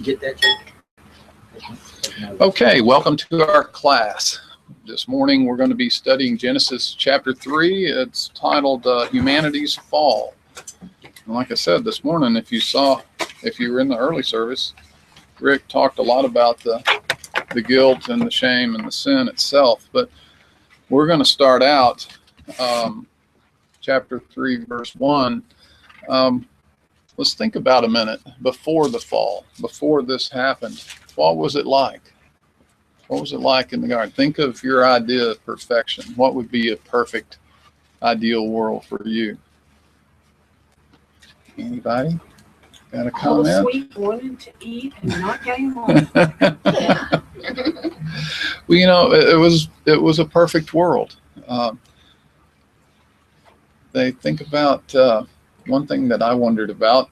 Get that, Jake? Okay, welcome to our class. This morning we're going to be studying Genesis chapter 3. It's titled Humanity's Fall. And like I said this morning, if you were in the early service, Rick talked a lot about the guilt and the shame and the sin itself. But we're going to start out chapter 3, verse 1. Let's think about a minute before the fall, before this happened. What was it like? What was it like in the garden? Think of your idea of perfection. What would be a perfect, ideal world for you? Anybody got a comment? All the sweet wanting to eat and not getting home. Well, you know, it was a perfect world. They think about one thing that I wondered about,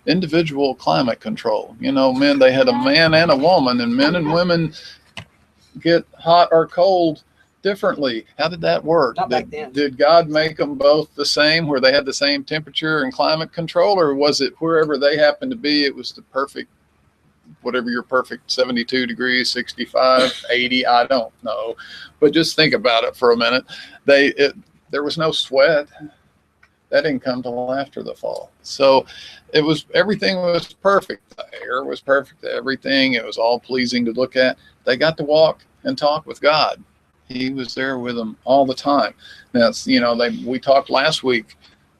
individual climate control. You know, they had a man and a woman, and men and women get hot or cold differently. How did that work? Not back then. Did God make them both the same, where they had the same temperature and climate control, or was it wherever they happened to be, it was the perfect, whatever your perfect 72 degrees, 65, 80, I don't know. But just think about it for a minute. There was no sweat. That didn't come till after the fall. So everything was perfect. The air was perfect, everything. It was all pleasing to look at. They got to walk and talk with God. He was there with them all the time. That's, we talked last week,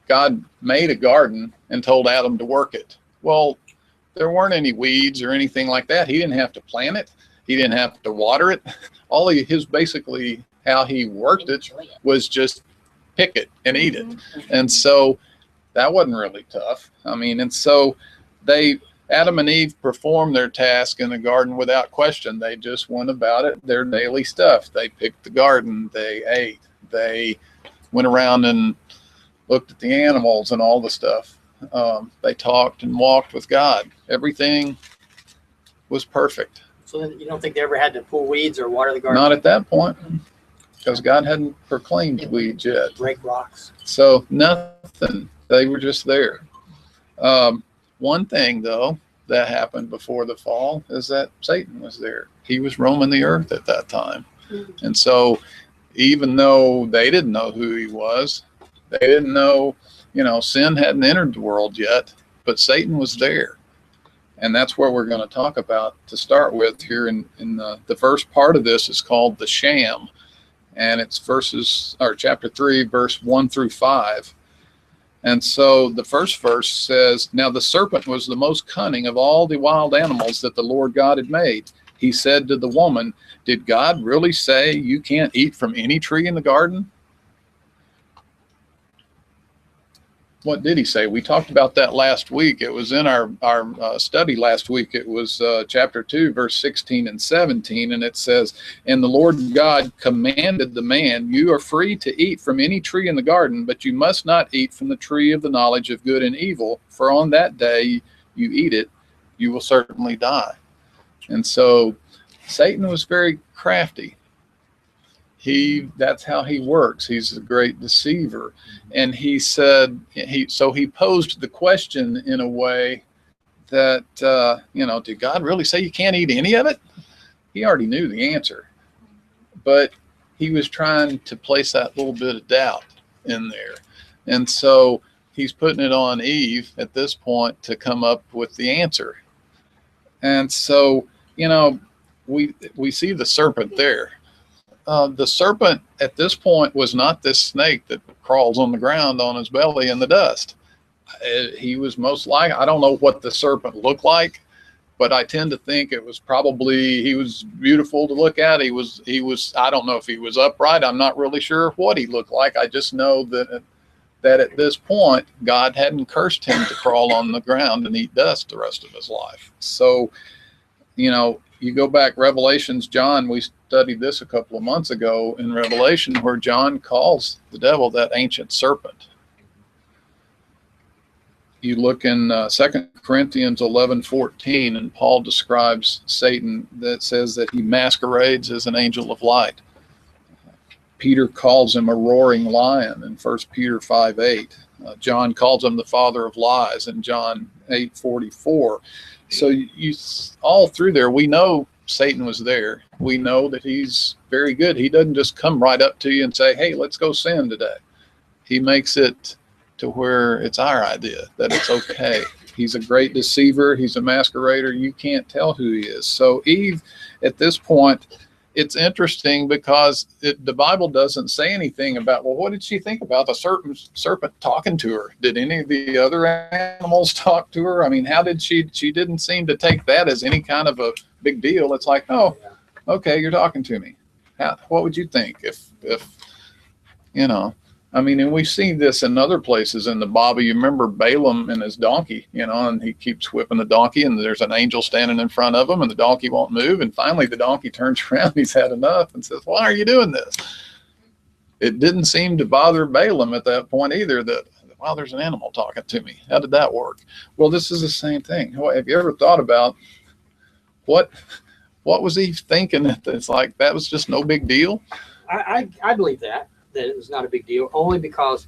God made a garden and told Adam to work it. Well, there weren't any weeds or anything like that. He didn't have to plant it. He didn't have to water it. All of his, basically how he worked it was just pick it and eat it. And so that wasn't really tough. And so Adam and Eve performed their task in the garden without question. They just went about it, their daily stuff. They picked the garden, they ate, they went around and looked at the animals and all the stuff. They talked and walked with God. Everything was perfect. So then you don't think they ever had to pull weeds or water the garden? Not at that point, because God hadn't proclaimed weeds yet. Break rocks. So nothing. They were just there. One thing, though, that happened before the fall is that Satan was there. He was roaming the earth at that time. Mm-hmm. And so even though they didn't know who he was, they didn't know, sin hadn't entered the world yet, but Satan was there. And that's what we're going to talk about to start with here in the first part of this is called the sham. And it's chapter 3, verse 1 through 5. And so the first verse says, "Now the serpent was the most cunning of all the wild animals that the Lord God had made. He said to the woman, 'Did God really say you can't eat from any tree in the garden?'" What did he say? We talked about that last week. It was in our study last week. It was chapter 2, verse 16 and 17. And it says, "And the Lord God commanded the man, 'You are free to eat from any tree in the garden, but you must not eat from the tree of the knowledge of good and evil. For on that day you eat it, you will certainly die.'" And so Satan was very crafty. That's how he works. He's a great deceiver. And he said, he posed the question in a way that, did God really say you can't eat any of it? He already knew the answer, but he was trying to place that little bit of doubt in there. And so he's putting it on Eve at this point to come up with the answer. And so, we see the serpent there. The serpent at this point was not this snake that crawls on the ground on his belly in the dust. He was most likely, I don't know what the serpent looked like, but I tend to think it was probably, he was beautiful to look at. He was, I don't know if he was upright. I'm not really sure what he looked like. I just know that at this point, God hadn't cursed him to crawl on the ground and eat dust the rest of his life. So, you go back, Revelations, John, we studied this a couple of months ago in Revelation, where John calls the devil that ancient serpent. You look in 2 Corinthians 11:14, and Paul describes Satan, that says that he masquerades as an angel of light. Peter calls him a roaring lion in 1 Peter 5:8. John calls him the father of lies in John 8:44. So all through there, we know Satan was there. We know that he's very good. He doesn't just come right up to you and say, hey, let's go sin today. He makes it to where it's our idea that it's okay. He's a great deceiver. He's a masquerader. You can't tell who he is. So Eve, at this point, it's interesting because the Bible doesn't say anything about, well, what did she think about the serpent talking to her? Did any of the other animals talk to her? I mean, how did she didn't seem to take that as any kind of a big deal. It's like, oh, okay, you're talking to me. What would you think if, you know, I mean, and we've seen this in other places in the Bible. You remember Balaam and his donkey, you know, and he keeps whipping the donkey, and there's an angel standing in front of him, and the donkey won't move. And finally, the donkey turns around, he's had enough, and says, why are you doing this? It didn't seem to bother Balaam at that point either that, wow, there's an animal talking to me. How did that work? Well, this is the same thing. Have you ever thought about what was he thinking? It's like, that was just no big deal. I believe that it was not a big deal, only because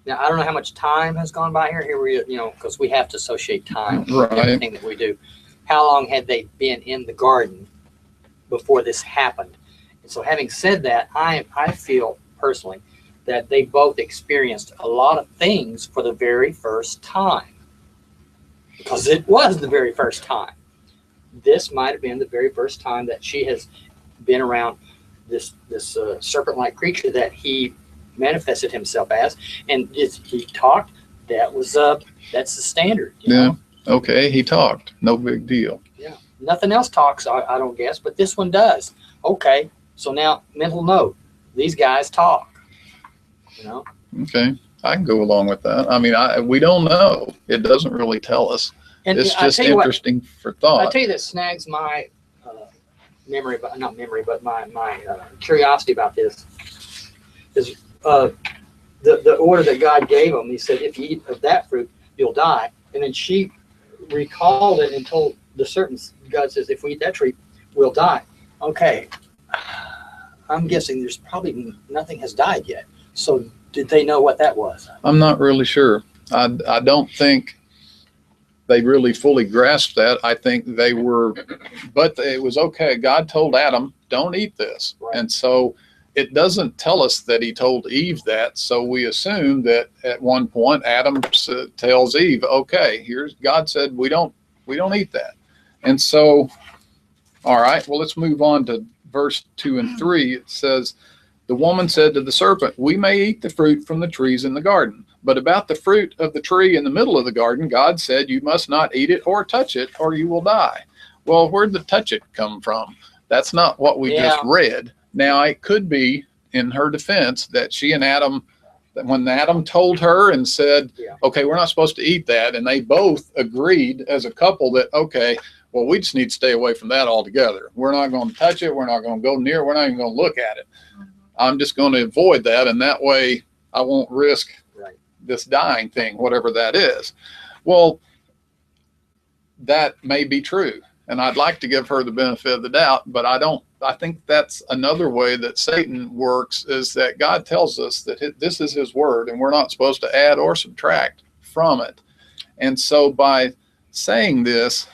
now I don't know how much time has gone by here. Here we, you know, because we have to associate time with everything that we do. How long had they been in the garden before this happened? And so, having said that, I feel personally that they both experienced a lot of things for the very first time, because it was the very first time. This might have been the very first time that she has been around this serpent-like creature that he manifested himself as, and he talked. That's the standard. You know? Okay, he talked. No big deal. Yeah. Nothing else talks, I don't guess, but this one does. Okay, so now mental note: these guys talk. You know. Okay, I can go along with that. I mean, we don't know. It doesn't really tell us. And it's just interesting for thought. I tell you, that snags my memory, but not memory, but my curiosity about this is the order that God gave them. He said, if you eat of that fruit, you'll die. And then she recalled it and told the serpents, God says, if we eat that tree, we'll die. Okay, I'm guessing there's probably nothing has died yet. So did they know what that was? I'm not really sure. I don't think they really fully grasped that. I think they were, but it was okay. God told Adam, don't eat this. Right. And so it doesn't tell us that he told Eve that. So we assume that at one point Adam tells Eve, okay, God said, we don't eat that. And so, all right, well, let's move on to verse 2 and 3. It says, the woman said to the serpent, we may eat the fruit from the trees in the garden. But about the fruit of the tree in the middle of the garden, God said, you must not eat it or touch it, or you will die. Well, where'd the touch it come from? That's not what we just read. Now, it could be, in her defense, that she and Adam, that when Adam told her and said, okay, we're not supposed to eat that, and they both agreed as a couple that, okay, well, we just need to stay away from that altogether. We're not going to touch it. We're not going to go near it. We're not even going to look at it. I'm just going to avoid that, and that way I won't risk this dying thing, whatever that is. Well, that may be true, and I'd like to give her the benefit of the doubt, but I don't. I think that's another way that Satan works, is that God tells us that this is his word, and we're not supposed to add or subtract from it. And so by saying this,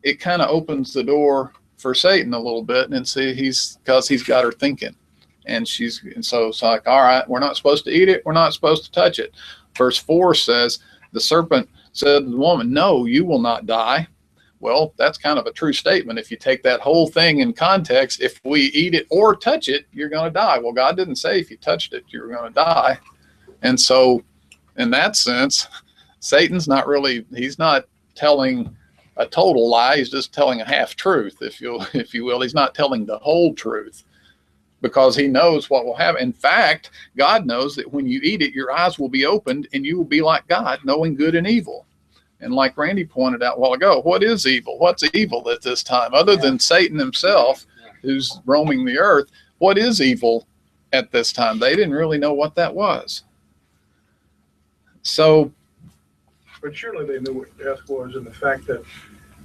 it kind of opens the door for Satan a little bit, and see, because he's got her thinking. And so it's like, all right, we're not supposed to eat it. We're not supposed to touch it. Verse 4 says, the serpent said to the woman, no, you will not die. Well, that's kind of a true statement. If you take that whole thing in context, if we eat it or touch it, you're going to die. Well, God didn't say if you touched it, you're going to die. And so in that sense, Satan's he's not telling a total lie. He's just telling a half truth, if you will. He's not telling the whole truth, because he knows what will happen. In fact, God knows that when you eat it, your eyes will be opened and you will be like God, knowing good and evil. And like Randy pointed out a while ago, what is evil? What's evil at this time? Other than Satan himself, who's roaming the earth, what is evil at this time? They didn't really know what that was. So. But surely they knew what death was, and the fact that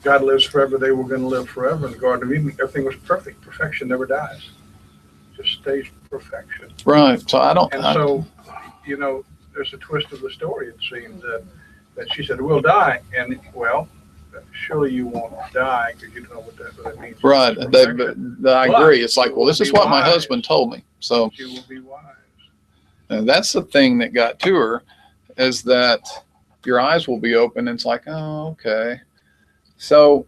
God lives forever, they were going to live forever in the Garden of Eden. Everything was perfect. Perfection never dies. Just stays perfection. Right. So so, you know, there's a twist of the story, it seems, that she said, we'll die. And, well, surely you won't die because you don't know what that means. Right. I agree. It's like, well, this is what my husband told me. So You will be wise. and that's the thing that got to her, is that your eyes will be open. It's like, oh, okay. So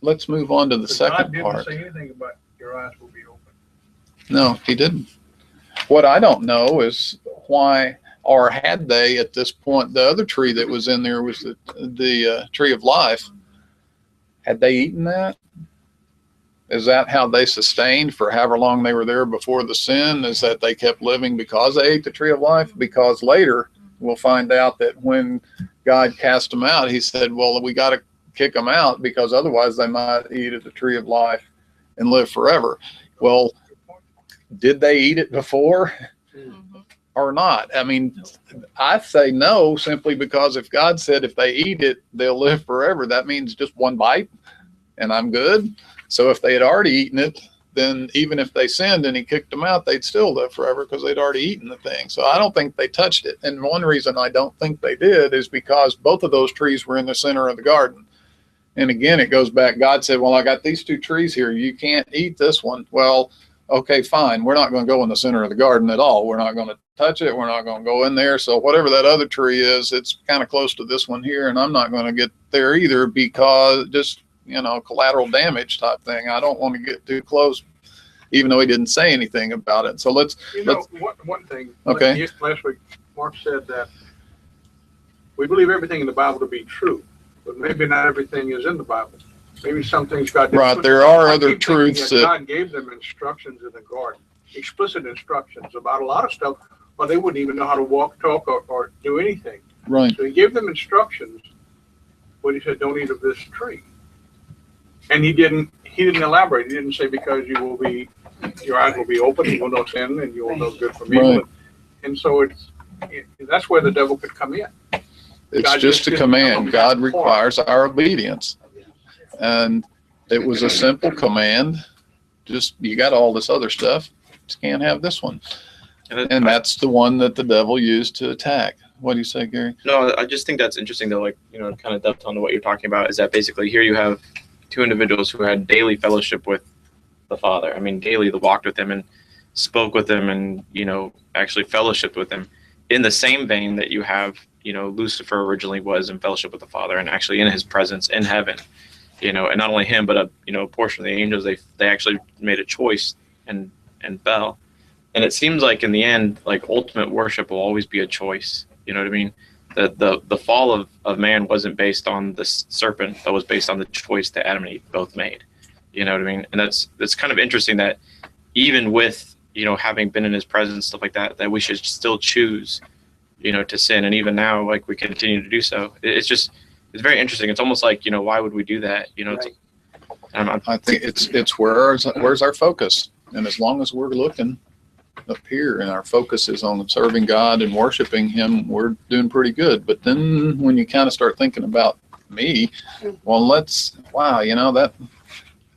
let's move on to the But second God part. didn't say anything about your eyes will be open. No, he didn't. What I don't know is why, or had they at this point, the other tree that was in there was the tree of life. Had they eaten that? Is that how they sustained for however long they were there before the sin? Is that they kept living because they ate the tree of life? Because later we'll find out that when God cast them out, he said, well, we got to kick them out because otherwise they might eat of the tree of life and live forever. Well, did they eat it before or not? I mean, I say no, simply because if God said if they eat it, they'll live forever, that means just one bite and I'm good. So if they had already eaten it, then even if they sinned and he kicked them out, they'd still live forever because they'd already eaten the thing. So I don't think they touched it. And one reason I don't think they did is because both of those trees were in the center of the garden. And again, it goes back, God said, well, I got these two trees here. You can't eat this one. Well, okay, fine. We're not going to go in the center of the garden at all. We're not going to touch it. We're not going to go in there. So whatever that other tree is, it's kind of close to this one here. And I'm not going to get there either because just, collateral damage type thing. I don't want to get too close, even though he didn't say anything about it. So let's. One thing. Okay. Last week, Mark said that we believe everything in the Bible to be true, but maybe not everything is in the Bible. Maybe some things God didn't. Right. There are I other keep thinking truths that that. God gave them instructions in the garden, explicit instructions about a lot of stuff, or they wouldn't even know how to walk, talk, or do anything. Right. So he gave them instructions, but he said, don't eat of this tree. And he didn't elaborate. He didn't say because your eyes will be open, you will know sin, and you will know good from evil. Right. And so that's where the devil could come in. It's God just a didn't command. come God that requires our obedience. And it was a simple command. Just, you got all this other stuff. Just can't have this one. And that's the one that the devil used to attack. What do you say, Gary? No, I just think that's interesting though, kind of dovetail onto what you're talking about, is that basically here you have two individuals who had daily fellowship with the Father. I mean, daily they walked with him and spoke with him and, actually fellowshiped with him in the same vein that you have, Lucifer originally was in fellowship with the Father and actually in his presence in heaven, and not only him, but a portion of the angels, they actually made a choice and fell. And it seems like in the end, like ultimate worship will always be a choice. You know what I mean? The fall of man wasn't based on the serpent, but was based on the choice that Adam and Eve both made. You know what I mean? And that's kind of interesting that even with, having been in his presence, stuff like that we should still choose, to sin. And even now, like we continue to do so. It's very interesting. It's almost like, why would we do that? Right. I think it's where's our focus. And as long as we're looking up here and our focus is on serving God and worshiping him, we're doing pretty good. But then when you kind of start thinking about me, well, that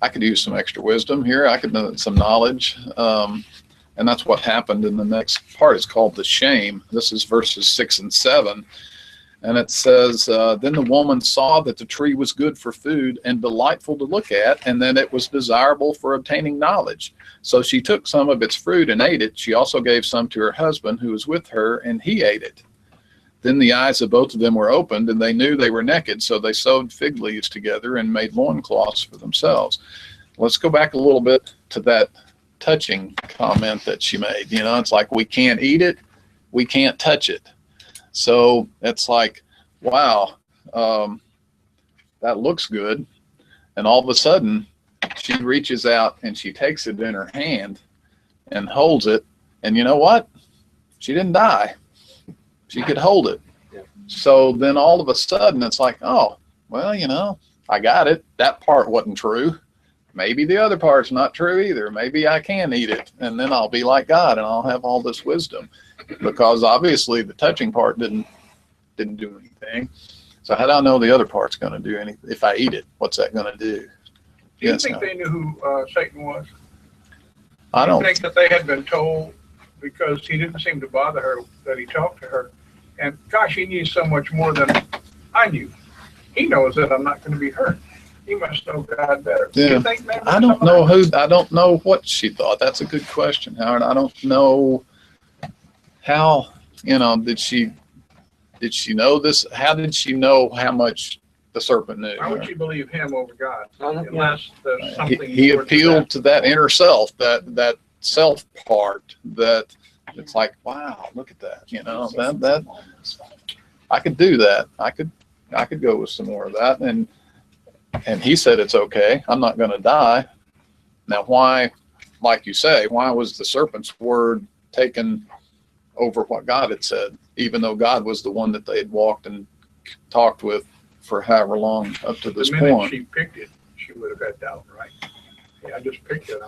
I could use some extra wisdom here. I could know some knowledge. And that's what happened in the next part. It's called the shame. This is verses 6 and 7. And it says, then the woman saw that the tree was good for food and delightful to look at, and that it was desirable for obtaining knowledge. So she took some of its fruit and ate it. She also gave some to her husband who was with her, and he ate it. Then the eyes of both of them were opened, and they knew they were naked. So they sewed fig leaves together and made loincloths for themselves. Let's go back a little bit to that touching comment that she made. It's like we can't eat it, we can't touch it. So it's like, wow, that looks good. And all of a sudden, she reaches out and she takes it in her hand and holds it. And you know what? She didn't die. She could hold it. Yeah. So then all of a sudden, it's like, oh, well, I got it. That part wasn't true. Maybe the other part's not true either. Maybe I can eat it, and then I'll be like God, and I'll have all this wisdom. Because obviously the touching part didn't do anything. So how do I know the other part's going to do anything? If I eat it, what's that going to do? Do you think they knew who Satan was? I don't think that they had been told, because he didn't seem to bother her that he talked to her. And gosh, he knew so much more than I knew. he knows that I'm not going to be hurt. He must know God better. Yeah. You think, man, I don't know I don't know what she thought. That's a good question, Howard. I don't know how, did she know this? How did she know how much the serpent knew? Why would you believe him over God? Yeah. Unless there's something He more to appealed to that inner self, that self part, that it's like, wow, look at that. That I could do that. I could go with some more of that. And he said, it's okay. I'm not going to die. Now, why, like you say, why was the serpent's word taken over what God had said, even though God was the one that they had walked and talked with for however long up to this The minute point? she picked it, she would have had doubt, right? Yeah, I just picked it.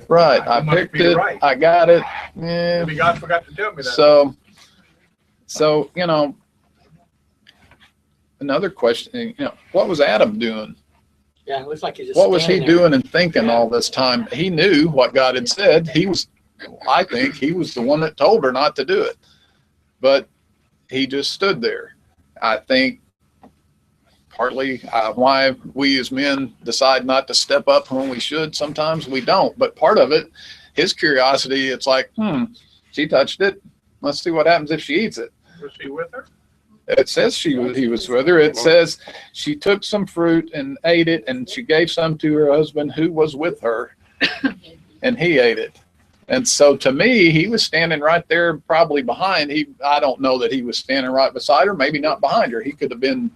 Right. I You must picked be it. right. I got it. Yeah. Maybe God forgot to tell me that. So, another question, what was Adam doing? Yeah, it looks like he's just. What was he standing there. doing and thinking all this time? He knew what God had said. I think he was the one that told her not to do it, but he just stood there. I think partly why we as men decide not to step up when we should. Sometimes we don't, but part of it, his curiosity, it's like, she touched it. Let's see what happens if she eats it. Was he with her? It says he was with her. It says she took some fruit and ate it, and she gave some to her husband who was with her, and he ate it. And so to me, he was standing right there, probably behind. I don't know that he was standing right beside her, maybe not behind her. He could have been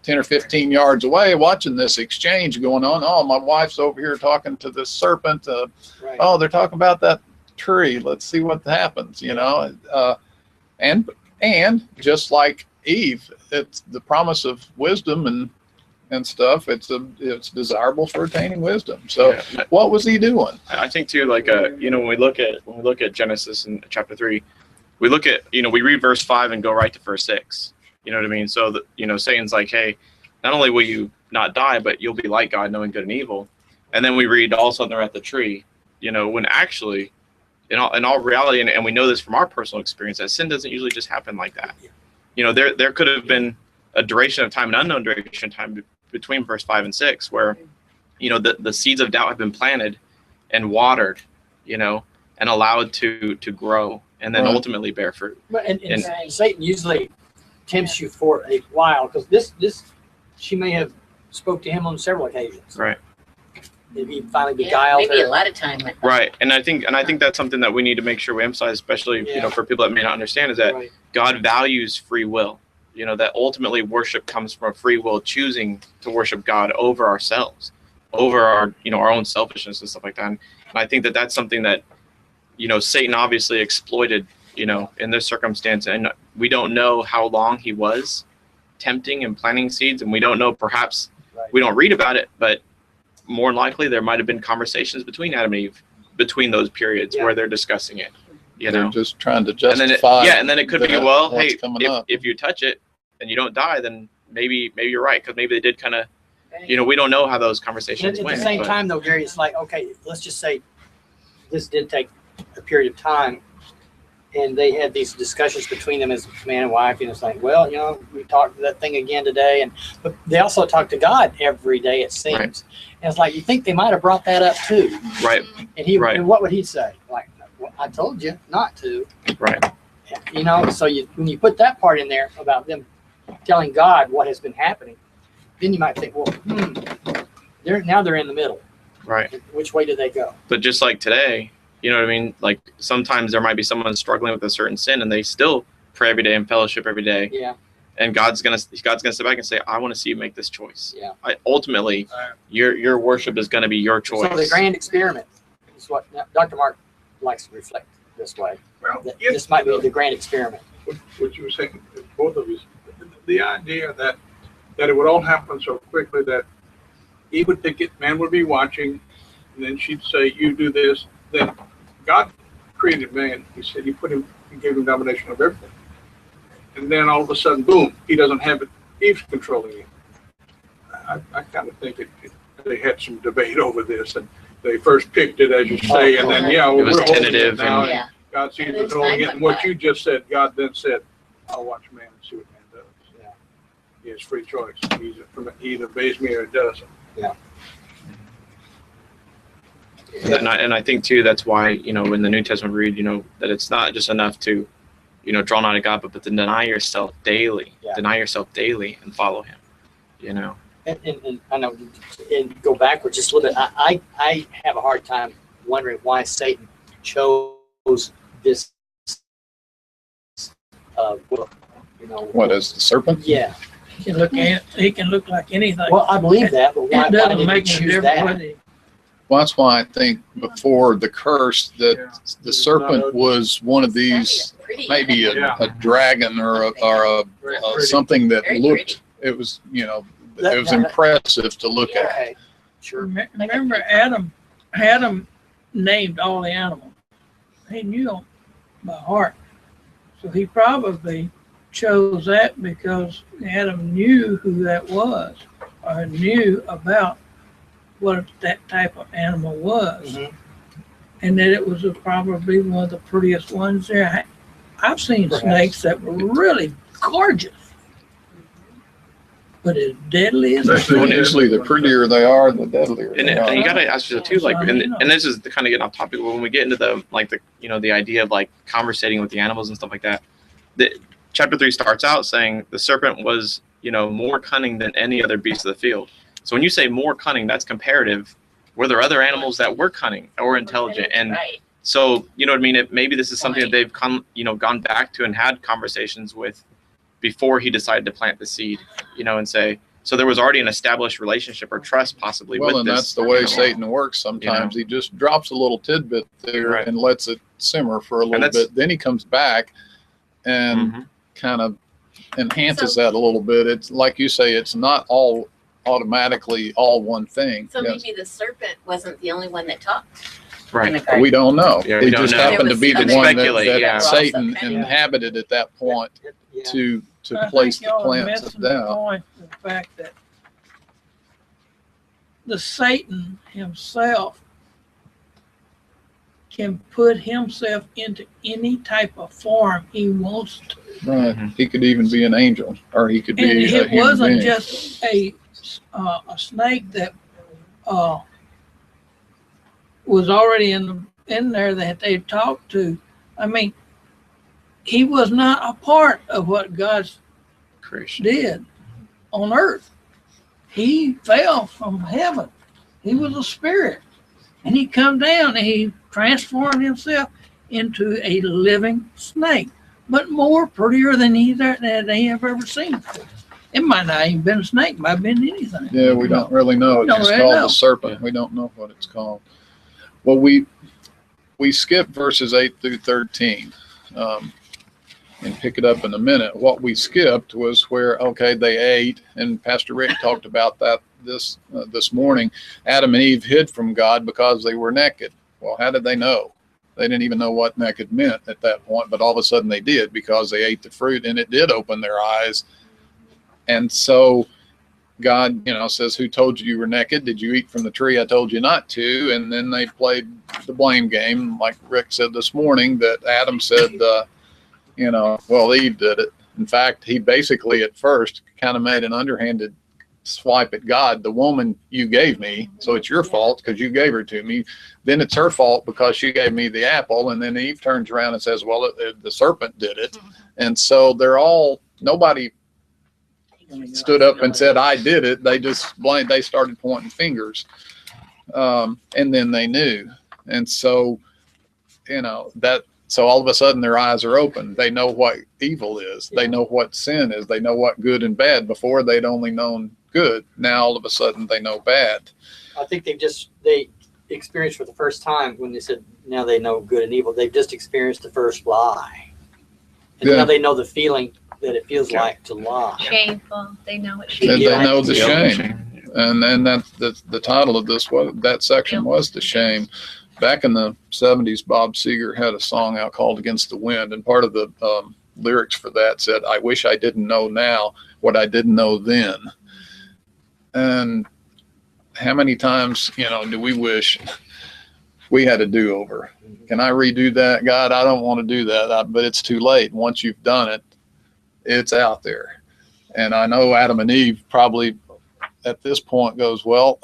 10 or 15 yards away watching this exchange going on. Oh, my wife's over here talking to this serpent. Right. Oh, they're talking about that tree. Let's see what happens, and just like Eve, it's the promise of wisdom and stuff. It's desirable for attaining wisdom. So what was he doing? I think too, like when we look at Genesis in chapter 3, we look at we read verse 5 and go right to verse 6. You know what I mean? So that Satan's like, hey, not only will you not die, but you'll be like God, knowing good and evil. And then we read all of a sudden they're at the tree. When actually, in all reality, and we know this from our personal experience, that sin doesn't usually just happen like that. There could have been a duration of time, an unknown duration of time between verse 5 and 6, where the seeds of doubt have been planted and watered, and allowed to grow and then ultimately bear fruit. But and Satan usually tempts you for a while, because this she may have spoke to him on several occasions. Right. Maybe he finally beguiled maybe her. a lot of time. Right. And I think that's something that we need to make sure we emphasize, especially for people that may not understand, is that Right. God values free will. That ultimately worship comes from free will, choosing to worship God over ourselves, over our our own selfishness and stuff like that. And I think that that's something that Satan obviously exploited in this circumstance, and we don't know how long he was tempting and planting seeds, and we don't know, perhaps we don't read about it, but more likely there might have been conversations between Adam and Eve between those periods where they're discussing it. They're just trying to And then justify. and then it could be, well, hey, coming up. if you touch it and you don't die, then maybe you're right, because maybe they did kind of, we don't know how those conversations At went. the same but- time, though, Gary, it's like, okay, let's just say this did take a period of time, and they had these discussions between them as man and wife, and it's like, well, we talked that thing again today, but they also talk to God every day, it seems. Right. And it's like, you think they might have brought that up too. Right. And and what would he say? Like, well, I told you not to. Right. So when you put that part in there about them telling God what has been happening, then you might think, well, they're in the middle. Right. Which way do they go? But just like today, you know what I mean? Like sometimes there might be someone struggling with a certain sin, and they still pray every day and fellowship every day. Yeah. And God's gonna sit back and say, I want to see you make this choice. Yeah. Ultimately, your worship is gonna be your choice. So the grand experiment is what Dr. Mark likes to reflect this way. Well, This might be the grand experiment. what you were saying, both of you, the idea that it would all happen so quickly that he would think man would be watching, and then she'd say, you do this. Then God created man. He said he gave him domination of everything. And then all of a sudden, boom, he doesn't have it. Eve's controlling him. I kind of think they had some debate over this, and they first picked it, as you say, and then, it was we're holding tentative it now, and- Yeah. God sees it holding it. And what you just said, God then said, I'll watch man and see what man does. He has free choice. He either obeys me or doesn't. And I think too, that's why, you know, in the New Testament read, you know, that it's not just enough to, you know, draw nigh to God, but to deny yourself daily, and follow him, you know. And I know, and go backwards just a little bit. I have a hard time wondering why Satan chose this book. You know, What is the serpent? Yeah. He can look like anything. Well, I believe that, but why It did doesn't he make any choose difference that? whether Well, that's why I think before the curse that the serpent was one of these, maybe a dragon or something that Very looked, pretty. it was, you know, That- it was that- impressive to look at. Okay, sure. Remember Adam named all the animals. He knew them by heart. So he probably chose that because Adam knew who that was, or knew about what that type of animal was. Mhm. And that it was probably one of the prettiest ones there. I've seen Perhaps. snakes that were really gorgeous, but as deadly as That's Well, Yeah. usually the prettier they are, the deadlier And, they and you are. gotta ask yourself too, like, and this is kind of getting off topic, but when we get into the you know, the idea of like conversating with the animals and stuff like that, the chapter 3 starts out saying the serpent was, you know, more cunning than any other beast of the field. So when you say more cunning, that's comparative. Were there other animals that were cunning or intelligent? And Right. so, you know what I mean? Maybe this is something that they've gone back to and had conversations with before he decided to plant the seed, you know, and say, so there was already an established relationship or trust possibly Well, with and this. that's the way animal. Satan works. Sometimes he just drops a little tidbit there Right. and lets it simmer for a little that's- bit. Then he comes back and Mhm. kind of enhances that a little bit. It's like you say, it's not all automatically all one thing. So Yes. maybe the serpent wasn't the only one that talked. Right. In the garden. We don't know. Yeah, we He don't just know. happened to There be was the other- one that, Speculate, that yeah. Satan Yeah. inhabited at that point Yeah. to I place think the y'all are plants of missing the doubt. point, the fact that the Satan himself can put himself into any type of form he wants to. Right. Mhm. He could even be an angel, or he could be And a it human wasn't being. just a snake that was already in there that they talked to. I mean, he was not a part of what God Creation. did on earth. He fell from heaven. He was a spirit. And he come down and he transformed himself into a living snake, but more prettier than they have ever seen. It might not even been a snake, might have been anything. Yeah, we don't really know. It's Don't just really called know. the serpent. We don't know what it's called. Well, we skip verses 8 through 13 and pick it up in a minute. What we skipped was where, okay, they ate, and Pastor Rick talked about that this morning. Adam and Eve hid from God because they were naked. Well, how did they know? They didn't even know what naked meant at that point, but all of a sudden they did because they ate the fruit, and it did open their eyes. And so God, says, who told you you were naked? Did you eat from the tree I told you not to? And then they played the blame game, like Rick said this morning, that Adam said, well, Eve did it. In fact, he basically at first kind of made an underhanded swipe at God. The woman you gave me, so it's your fault because you gave her to me. Then it's her fault because she gave me the apple. And then Eve turns around and says, well, the serpent did it. And so nobody stood up and said, I did it. They just they started pointing fingers. And then they knew. And so, so all of a sudden their eyes are open. They know what evil is. They know what sin is. They know what good and bad. Before they'd only known good. Now all of a sudden they know bad. I think they experienced for the first time when they said now they know good and evil. They've just experienced the first lie. And Yeah. now they know the feeling that it feels Yeah. like to lie. Shameful. They know what And shameful they is. know the Yeah. shame. And then the title of that section was The Shame. Back in the 70s, Bob Seger had a song out called Against the Wind. And part of the lyrics for that said, I wish I didn't know now what I didn't know then. And how many times, do we wish we had a do-over? Can I redo that? God, I don't want to do that, but it's too late. Once you've done it, it's out there. And I know Adam and Eve probably at this point goes, well,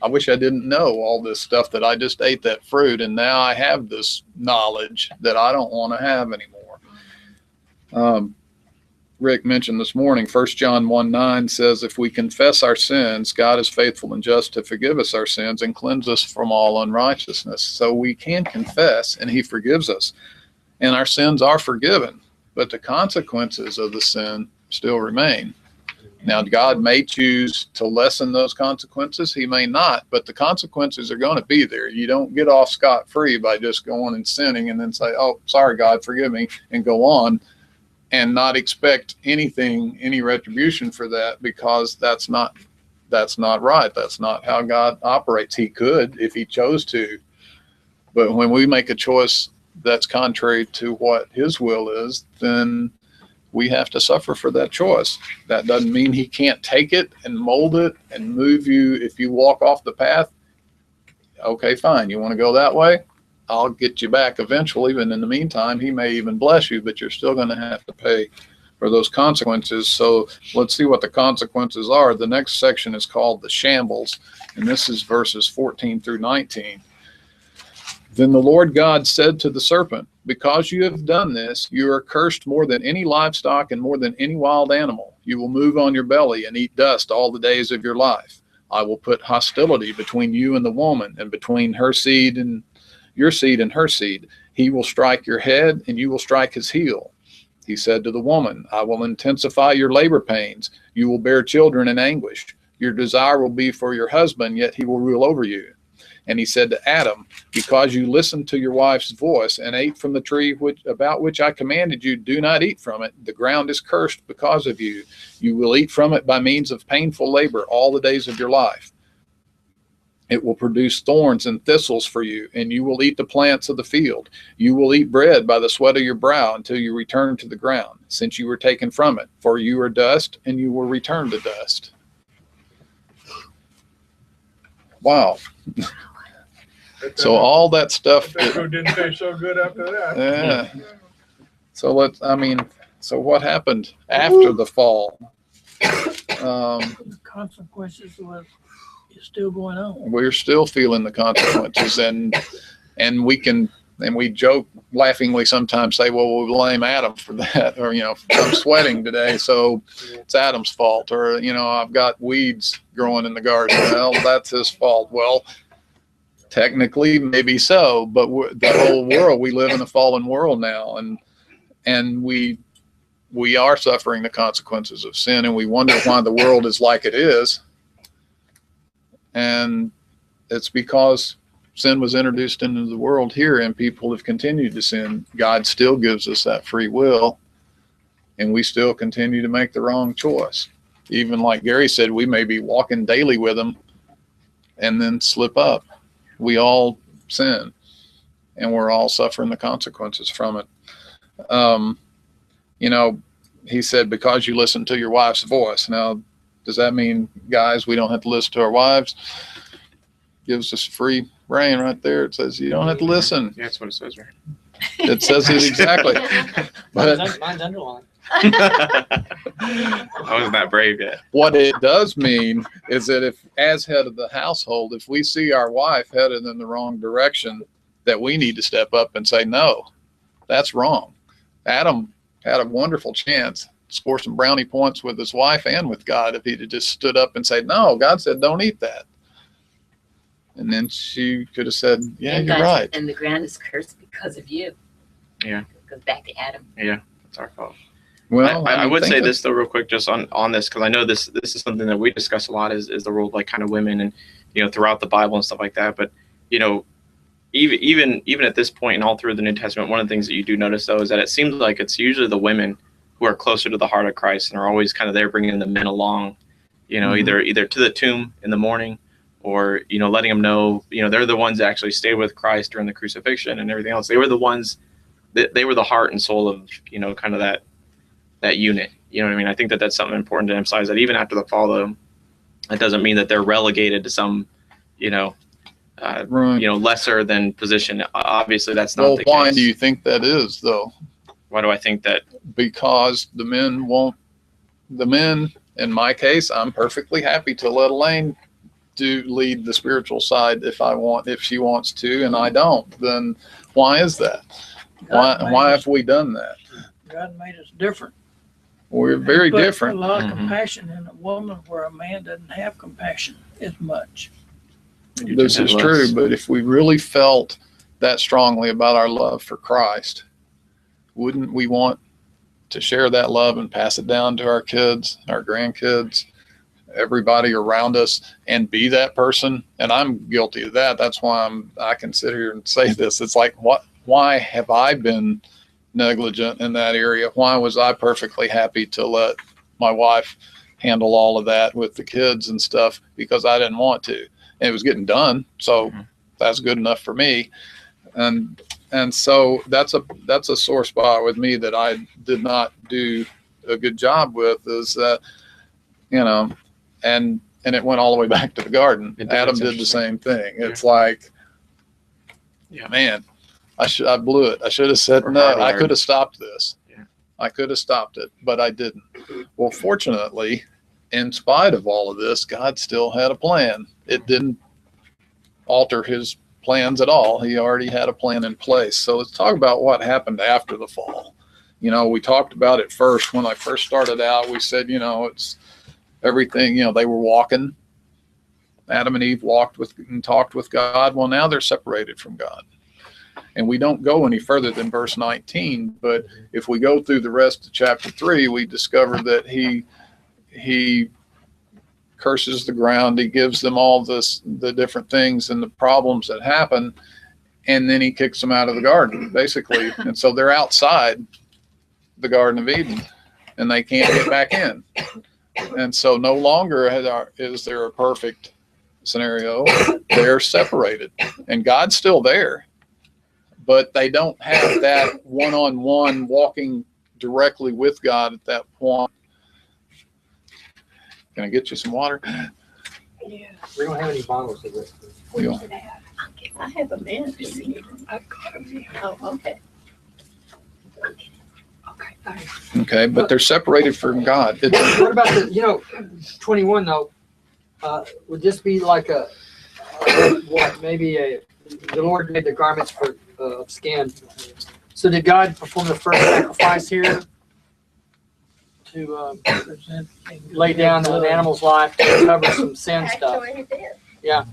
I wish I didn't know all this stuff that I just ate that fruit. And now I have this knowledge that I don't want to have anymore. Rick mentioned this morning, 1 John 1:9 says, if we confess our sins, God is faithful and just to forgive us our sins and cleanse us from all unrighteousness. So we can confess and he forgives us and our sins are forgiven, but the consequences of the sin still remain. Now, God may choose to lessen those consequences. He may not, but the consequences are going to be there. You don't get off scot-free by just going and sinning and then say, oh, sorry, God, forgive me, and go on and not expect anything, any retribution for that, because that's not right. That's not how God operates. He could if he chose to. But when we make a choice that's contrary to what his will is, then we have to suffer for that choice. That doesn't mean he can't take it and mold it and move you. If you walk off the path, okay, fine. You want to go that way? I'll get you back eventually. But in the meantime, he may even bless you, but you're still going to have to pay for those consequences. So let's see what the consequences are. The next section is called the shambles, and this is verses 14 through 19. Then the Lord God said to the serpent, because you have done this, you are cursed more than any livestock and more than any wild animal. You will move on your belly and eat dust all the days of your life. I will put hostility between you and the woman, and between her seed and your seed and her seed. He will strike your head, and you will strike his heel. He said to the woman, I will intensify your labor pains. You will bear children in anguish. Your desire will be for your husband, yet he will rule over you. And he said to Adam, because you listened to your wife's voice and ate from the tree about which I commanded you, do not eat from it. The ground is cursed because of you. You will eat from it by means of painful labor all the days of your life. It will produce thorns and thistles for you, and you will eat the plants of the field. You will eat bread by the sweat of your brow until you return to the ground, since you were taken from it. For you are dust, and you will return to dust. Wow. So all that stuff. That food didn't taste so good after that. Yeah. So what happened after the fall? The consequences is still going on. We're still feeling the consequences, and we joke laughingly sometimes, say, well, we'll blame Adam for that, or I'm sweating today, so it's Adam's fault, or I've got weeds growing in the garden, well, that's his fault. Well, technically maybe so, but the whole world, we live in a fallen world now, and we are suffering the consequences of sin, and we wonder why the world is like it is. And it's because sin was introduced into the world here, and people have continued to sin. God still gives us that free will, and we still continue to make the wrong choice. Even like Gary said, we may be walking daily with him and then slip up. We all sin, and we're all suffering the consequences from it. He said, because you listen to your wife's voice. Now, does that mean, guys, we don't have to listen to our wives? Gives us free reign right there. It says you don't have to listen. Yeah, that's what it says, right? It says it exactly. But Mine's underlined. I wasn't that brave yet. what it does mean is that if, as head of the household, if we see our wife headed in the wrong direction, that we need to step up and say, no, that's wrong. Adam had a wonderful chance to score some brownie points with his wife and with God if he'd have just stood up and said, no, God said, don't eat that. And then she could have said, yeah, And you're God- right. And the ground is cursed because of you. Yeah. It goes back to Adam. Yeah, it's our fault. Well, I would say think this though, real quick, just on this, because I know this is something that we discuss a lot, is the role of like kind of women and throughout the Bible and stuff like that. But even at this point and all through the New Testament, one of the things that you do notice though is that it seems like it's usually the women who are closer to the heart of Christ and are always kind of there bringing the men along, either to the tomb in the morning, or letting them know they're the ones that actually stayed with Christ during the crucifixion and everything else. They were the ones that they were the heart and soul of kind of that unit. You know what I mean? I think that that's something important to emphasize, that even after the fall, though, that doesn't mean that they're relegated to some right. lesser than position. Obviously, that's not Well, the why case. do you think that is, though? Why do I think that? Because the men won't the men, in my case, I'm perfectly happy to let Elaine lead the spiritual side if she wants to, and I don't. Then why is that? Why have we done that? God made us different. We're very He put different. A lot of Mhm. compassion in a woman where a man doesn't have compassion as much. This is true, but if we really felt that strongly about our love for Christ, wouldn't we want to share that love and pass it down to our kids, our grandkids, everybody around us, and be that person? And I'm guilty of that. That's why I can sit here and say this. It's like, why have I been negligent in that area? Why was I perfectly happy to let my wife handle all of that with the kids and stuff? Because I didn't want to. And it was getting done. So that's good enough for me. And so that's a sore spot with me that I did not do a good job with, is that, and it went all the way back to the garden. Adam did the same thing. It's like, man, I blew it. I should have said no. I could have stopped this. Yeah. I could have stopped it, but I didn't. Well, fortunately, in spite of all of this, God still had a plan. It didn't alter his plans at all. He already had a plan in place. So let's talk about what happened after the fall. We talked about it first. When I first started out, we said, it's everything, they were walking. Adam and Eve walked with and talked with God. Well, now they're separated from God. And we don't go any further than verse 19. But if we go through the rest of chapter 3, we discover that he curses the ground. He gives them all the different things and the problems that happen. And then he kicks them out of the garden, basically. And so they're outside the Garden of Eden and they can't get back in. And so no longer is there a perfect scenario. They're separated and God's still there, but they don't have that one-on-one walking directly with God at that point. Can I get you some water? We don't have any bottles of it. Yeah. I have a man to see. I've got him. Oh, okay. Okay, all right. Okay, but they're separated from God. What about 21 though? Would this be like the Lord made the garments of skin. So did God perform the first sacrifice here to lay down an animal's life to cover some sin stuff? Actually, it is. Yeah.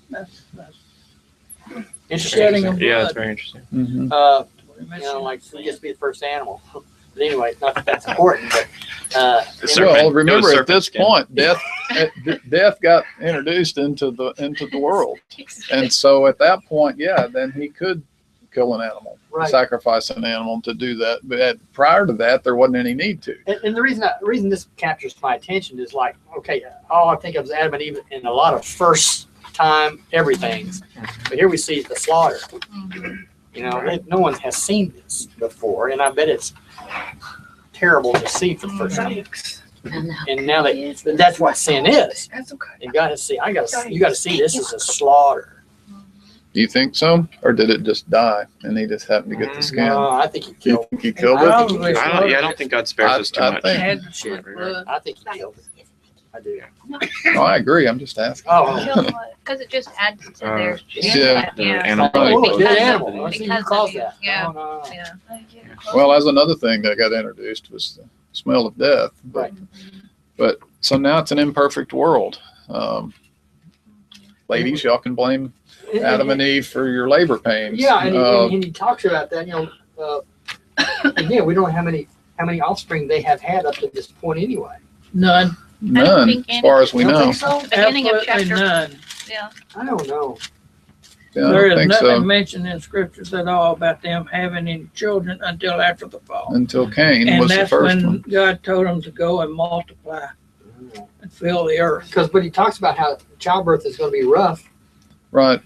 That's Interesting. shedding of Yeah, it's blood. very interesting. Mhm. Like it used to be the first animal. But anyway, not that that's important, but The serpent- Well, it remember was at serpent this skin. point, death got introduced into the world, and so at that point, then he could kill an animal, right. sacrifice an animal to do that. But prior to that, there wasn't any need to. And the reason this captures my attention is like, okay, all I think of is Adam and Eve in a lot of first time everything's, but here we see the slaughter. No one has seen this before, and I bet it's terrible to see for the first time. And now that's what sin is. That's okay. And God has seen. You got to see this as a slaughter. Do you think so, or did it just die and he just happened to get the skin? No, I think he You killed. think he killed it? Probably I don't think God spares us too I much. think- had to shed blood. I think he killed it. I do. No, I agree. I'm just asking. Oh, Because it just adds to their. Yeah. The Yeah. animal oh, body. dead Because animal. of- Let's see who because calls of- that. yeah. No. Yeah. Well, as another thing that got introduced was the smell of death. Right. But so now it's an imperfect world. Ladies, y'all can blame Adam and Eve for your labor pains. Yeah, and he talks about that. Again, we don't know how many offspring they have had up to this point anyway. None. None, think as far as we You don't know. think so? Beginning of Absolutely chapter. none. Yeah. I don't know. Yeah, I There don't is think nothing so. mentioned in scriptures at all about them having any children until after the fall. Until Cain And was the that's first when one. God told them to go and multiply and fill the earth. But he talks about how childbirth is going to be rough. Right.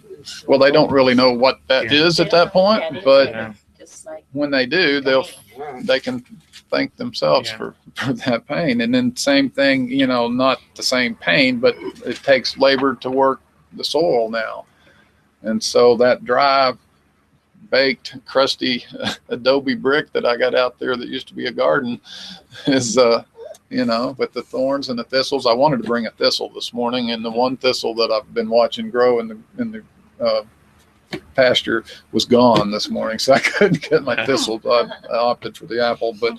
Well, they don't really know what that is at that point, but Yeah. Just like. when they do, they can thank themselves Yeah. for that pain. And then same thing, not the same pain, but it takes labor to work the soil now. And so that dry, baked, crusty adobe brick that I got out there that used to be a garden is you know, with the thorns and the thistles. I wanted to bring a thistle this morning, and the one thistle that I've been watching grow in the pasture was gone this morning, so I couldn't get my thistle. I opted for the apple. But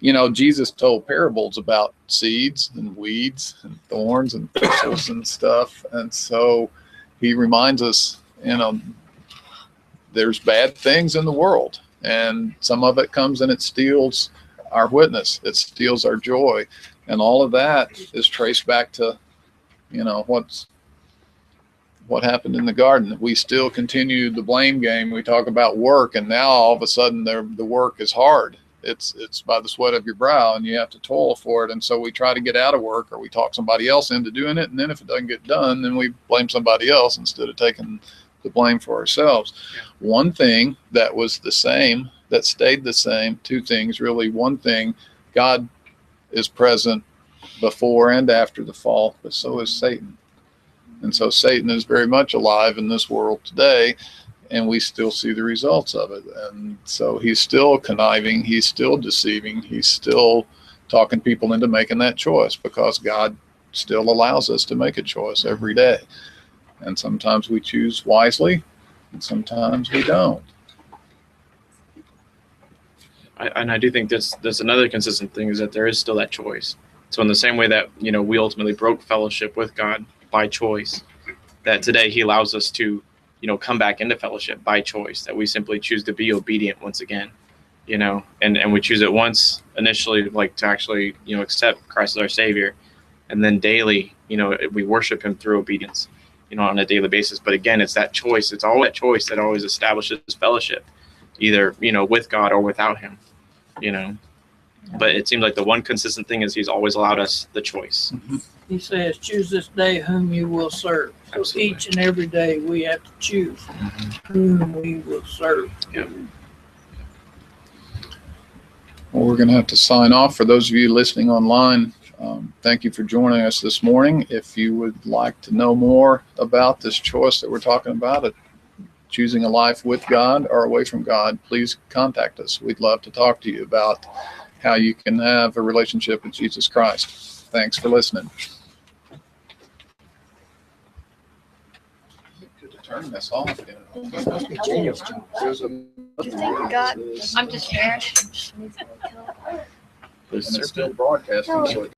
you know, Jesus told parables about seeds and weeds and thorns and thistles and stuff, and so he reminds us, you know, there's bad things in the world, and some of it comes and it steals our witness, it steals our joy, and all of that is traced back to, you know, what happened in the garden. We still continue the blame game. We talk about work, and now all of a sudden the work is hard. It's by the sweat of your brow, and you have to toil for it. And so we try to get out of work, or we talk somebody else into doing it, and then if it doesn't get done, then we blame somebody else instead of taking the blame for ourselves. One thing that was the same, that stayed the same, two things really. One thing, God is present before and after the fall, but so is Satan. And so Satan is very much alive in this world today, and we still see the results of it. And so he's still conniving, he's still deceiving, he's still talking people into making that choice, because God still allows us to make a choice every day. And sometimes we choose wisely, and sometimes we don't. I do think there's another consistent thing, is that there is still that choice. So in the same way that, you know, we ultimately broke fellowship with God by choice, that today he allows us to, you know, come back into fellowship by choice, that we simply choose to be obedient once again, you know, and we choose it once initially, like to actually, you know, accept Christ as our Savior, and then daily, you know, we worship him through obedience, you know, on a daily basis. But again, it's that choice. It's all that choice that always establishes fellowship, either, you know, with God or without him, you know. But it seems like the one consistent thing is he's always allowed us the choice. He says, choose this day whom you will serve. So Absolutely. each and every day we have to choose whom we will serve. Yep. Well, we're going to have to sign off. For those of you listening online, thank you for joining us this morning. If you would like to know more about this choice that we're talking about, choosing a life with God or away from God, please contact us. We'd love to talk to you about how you can have a relationship with Jesus Christ. Thanks for listening. Good to turn this off. It's supposed to be Daniel's job. God, I'm just here. And it's still broadcasting, so it